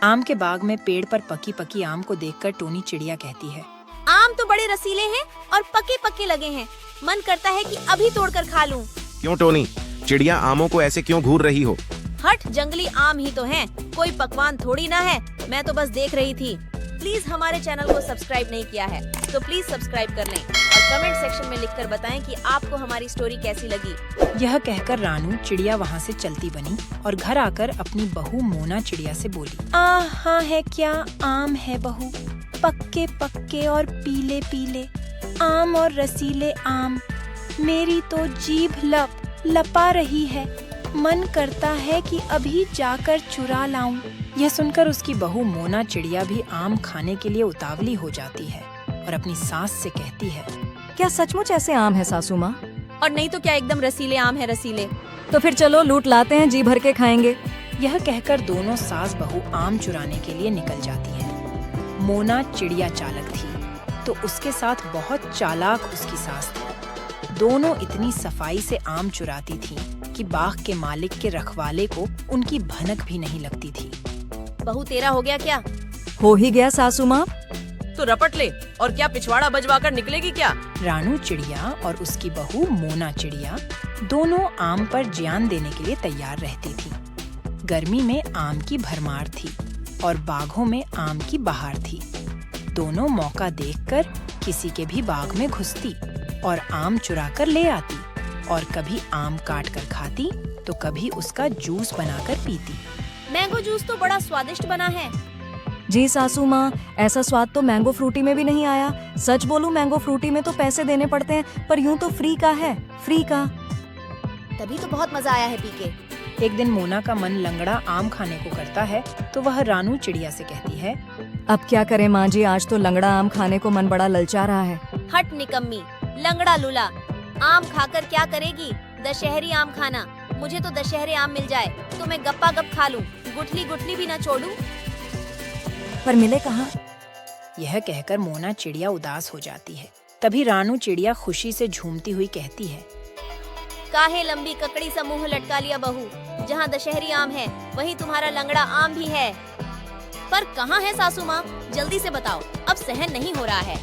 आम के बाग में पेड़ पर पकी पकी आम को देखकर टोनी चिड़िया कहती है, आम तो बड़े रसीले हैं और पके पके लगे हैं। मन करता है कि अभी तोड़कर खा लूं। क्यों टोनी, चिड़िया आमों को ऐसे क्यों घूर रही हो? हट, जंगली आम ही तो हैं, कोई पकवान थोड़ी ना है। मैं तो बस देख रही थी। प्लीज हमारे चैनल को सब्सक्राइब नहीं किया है तो प्लीज सब्सक्राइब कर लें और कमेंट सेक्शन में लिखकर बताएं कि आपको हमारी स्टोरी कैसी लगी। यह कहकर रानू चिड़िया वहाँ से चलती बनी और घर आकर अपनी बहू मोना चिड़िया से बोली, हाँ है क्या आम है बहू, पक्के पक्के और पीले पीले आम और रसीले आम, मेरी तो जीभ लपा रही है। मन करता है कि अभी जाकर चुरा लाऊं। यह सुनकर उसकी बहू मोना चिड़िया भी आम खाने के लिए उतावली हो जाती है और अपनी सास से कहती है, क्या सचमुच ऐसे आम है सासू माँ? और नहीं तो क्या, एकदम रसीले आम है, रसीले। तो फिर चलो लूट लाते हैं, जी भर के खाएंगे। यह कहकर दोनों सास बहू आम चुराने के लिए निकल जाती हैं। मोना चिड़िया चालक थी तो उसके साथ बहुत चालाक उसकी सास थी। दोनों इतनी सफाई से आम चुराती थीं कि बाग के मालिक के रखवाले को उनकी भनक भी नहीं लगती थी। बहू तेरा हो गया क्या? हो ही गया सासू माँ। तो रपट ले, और क्या पिछवाड़ा बजवा कर निकलेगी क्या? रानू चिड़िया और उसकी बहू मोना चिड़िया दोनों आम पर जान देने के लिए तैयार रहती थी। गर्मी में आम की भरमार थी और बागों में आम की बहार थी। दोनों मौका देखकर किसी के भी बाग में घुसती और आम चुरा कर ले आती और कभी आम काट कर खाती तो कभी उसका जूस बनाकर पीती। मैंगो जूस तो बड़ा स्वादिष्ट बना है। जी सासू माँ, ऐसा स्वाद तो मैंगो फ्रूटी में भी नहीं आया। सच बोलूं, मैंगो फ्रूटी में तो पैसे देने पड़ते हैं, पर यूं तो फ्री का है, फ्री का। तभी तो बहुत मजा आया है पी के। एक दिन मोना का मन लंगड़ा आम खाने को करता है तो वह रानू चिड़िया से कहती है, अब क्या करें माँ जी, आज तो लंगड़ा आम खाने को मन बड़ा ललचा रहा है। हट निकम्मी, लंगड़ा लूला, आम खाकर क्या करेगी? दशहरी आम खाना। मुझे तो दशहरे आम मिल जाए तो मैं गप्पा गप खा लूं, गुठली गुठली भी ना छोड़ूं। पर मिले कहाँ? यह कहकर मोना चिड़िया उदास हो जाती है। तभी रानू चिड़िया खुशी से झूमती हुई कहती है, काहे लंबी ककड़ी सा मुंह लटका लिया बहू, जहाँ दशहरी आम है वहीं तुम्हारा लंगड़ा आम भी है। पर कहाँ है सासू माँ, जल्दी से बताओ, अब सहन नहीं हो रहा है।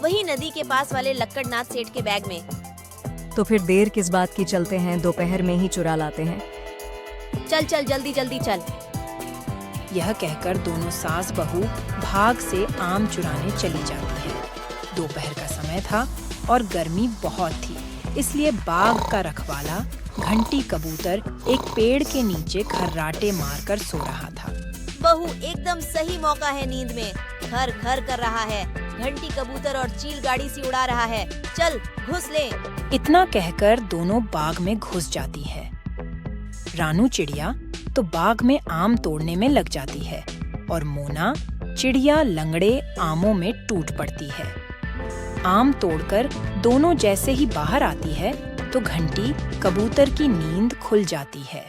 वही नदी के पास वाले लक्कड़नाथ सेठ के बैग में। तो फिर देर किस बात की, चलते हैं, दोपहर में ही चुरा लाते हैं। चल चल, जल्दी जल्दी चल। यह कहकर दोनों सास बहू भाग से आम चुराने चली जाती है। दोपहर का समय था और गर्मी बहुत थी, इसलिए बाग का रखवाला घंटी कबूतर एक पेड़ के नीचे खर्राटे मारकर सो रहा था। बहू, एकदम सही मौका है, नींद में खर खर कर रहा है, घंटी कबूतर और चील गाड़ी सी उड़ा रहा है, चल घुस ले। इतना कहकर दोनों बाग में घुस जाती है। रानू चिड़िया तो बाग में आम तोड़ने में लग जाती है और मोना चिड़िया लंगड़े आमों में टूट पड़ती है। आम तोड़कर दोनों जैसे ही बाहर आती है तो घंटी कबूतर की नींद खुल जाती है।